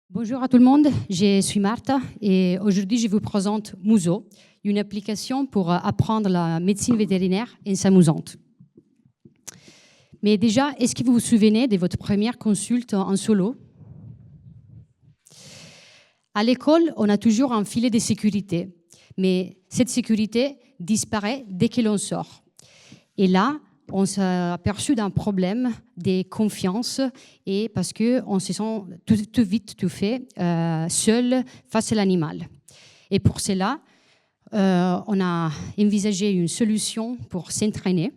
Bonjour à tout le monde, je suis Martha et aujourd'hui je vous présente Muso, une application pour apprendre la médecine vétérinaire en s'amusant. Mais déjà, est-ce que vous vous souvenez de votre première consulte en solo? À l'école, on a toujours un filet de sécurité, mais cette sécurité disparaît dès que l'on sort. Et là, on s'est aperçu d'un problème de confiance et parce qu'on se sent tout vite, tout fait, seul face à l'animal. Et pour cela, on a envisagé une solution pour s'entraîner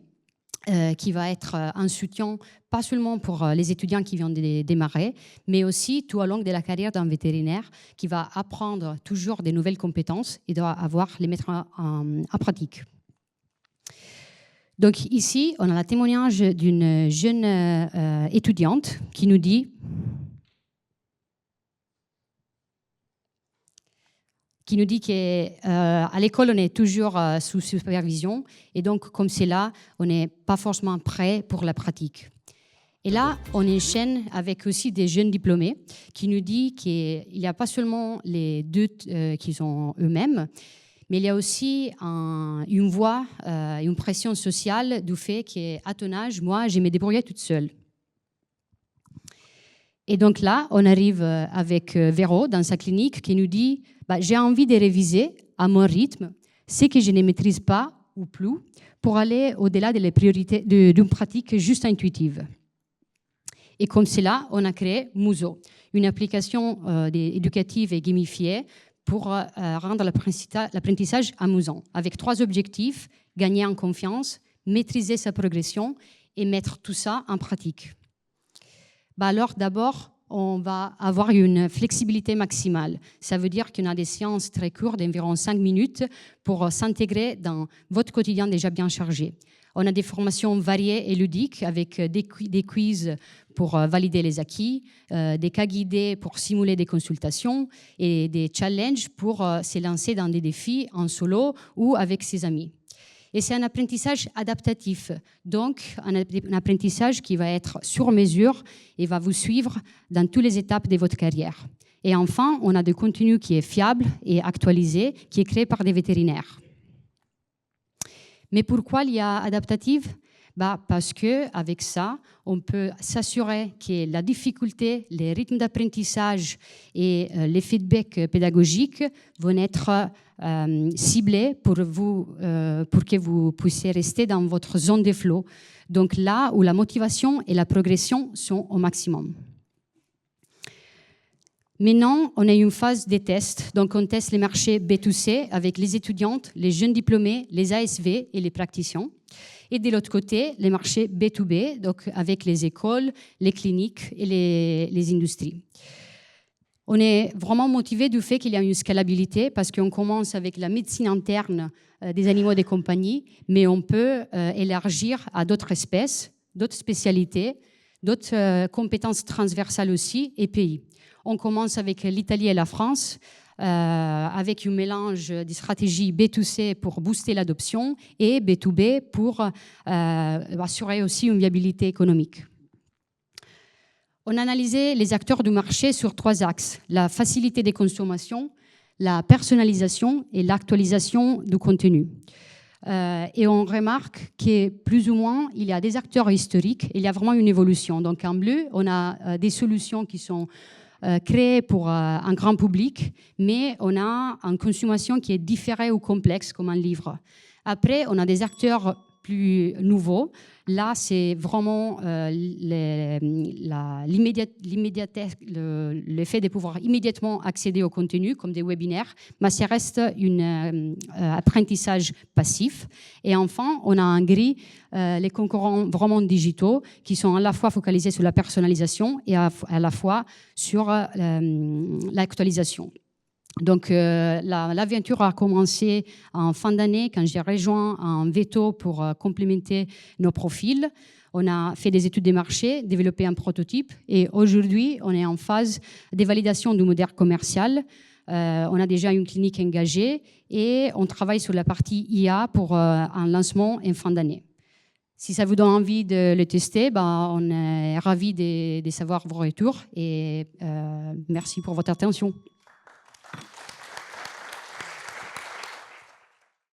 qui va être un soutien pas seulement pour les étudiants qui viennent de démarrer, mais aussi tout au long de la carrière d'un vétérinaire qui va apprendre toujours des nouvelles compétences et doit les mettre en pratique. Donc ici, on a le témoignage d'une jeune étudiante qui nous dit qu'à l'école, on est toujours sous supervision et donc comme c'est là, on n'est pas forcément prêt pour la pratique. Et là, on enchaîne avec aussi des jeunes diplômés qui nous disent qu'il n'y a pas seulement les deux qui sont eux-mêmes, mais il y a aussi une voix, une pression sociale du fait qu'à ton âge, moi, je me débrouillais toute seule. Et donc là, on arrive avec Véro dans sa clinique qui nous dit j'ai envie de réviser à mon rythme ce que je ne maîtrise pas ou plus pour aller au-delà des priorités d'une pratique juste intuitive. Et comme cela, on a créé Muso, une application éducative et gamifiée pour rendre l'apprentissage amusant, avec 3 objectifs: gagner en confiance, maîtriser sa progression et mettre tout ça en pratique. Alors d'abord, on va avoir une flexibilité maximale. Ça veut dire qu'on a des séances très courtes d'environ 5 minutes pour s'intégrer dans votre quotidien déjà bien chargé. On a des formations variées et ludiques avec des quiz pour valider les acquis, des cas guidés pour simuler des consultations et des challenges pour se lancer dans des défis en solo ou avec ses amis. Et c'est un apprentissage adaptatif, donc un apprentissage qui va être sur mesure et va vous suivre dans toutes les étapes de votre carrière. Et enfin, on a du contenu qui est fiable et actualisé, qui est créé par des vétérinaires. Mais pourquoi il y a adaptatif ? Parce qu'avec ça, on peut s'assurer que la difficulté, les rythmes d'apprentissage et les feedbacks pédagogiques vont être ciblés pour que vous puissiez rester dans votre zone de flow. Donc là où la motivation et la progression sont au maximum. Maintenant, on a une phase des tests. Donc, on teste les marchés B2C avec les étudiantes, les jeunes diplômés, les ASV et les praticiens. Et de l'autre côté, les marchés B2B, donc avec les écoles, les cliniques et les industries. On est vraiment motivé du fait qu'il y a une scalabilité parce qu'on commence avec la médecine interne des animaux de compagnie, mais on peut élargir à d'autres espèces, d'autres spécialités, d'autres compétences transversales aussi et pays. On commence avec l'Italie et la France, avec un mélange de stratégies B2C pour booster l'adoption et B2B pour assurer aussi une viabilité économique. On a analysé les acteurs du marché sur 3 axes: la facilité des consommations, la personnalisation et l'actualisation du contenu. Et on remarque que plus ou moins, il y a des acteurs historiques et il y a vraiment une évolution. Donc en bleu, on a des solutions qui sont créées pour un grand public, mais on a une consommation qui est différée ou complexe, comme un livre. Après, on a des acteurs plus nouveaux. Là, c'est vraiment le fait de pouvoir immédiatement accéder au contenu, comme des webinaires, mais ça reste un apprentissage passif. Et enfin, on a en gris les concurrents vraiment digitaux qui sont à la fois focalisés sur la personnalisation et à la fois sur l'actualisation. Donc, l'aventure a commencé en fin d'année quand j'ai rejoint un veto pour complémenter nos profils. On a fait des études de marché, développé un prototype et aujourd'hui, on est en phase de validation du modèle commercial. On a déjà une clinique engagée et on travaille sur la partie IA pour un lancement en fin d'année. Si ça vous donne envie de le tester, on est ravis de savoir vos retours et merci pour votre attention.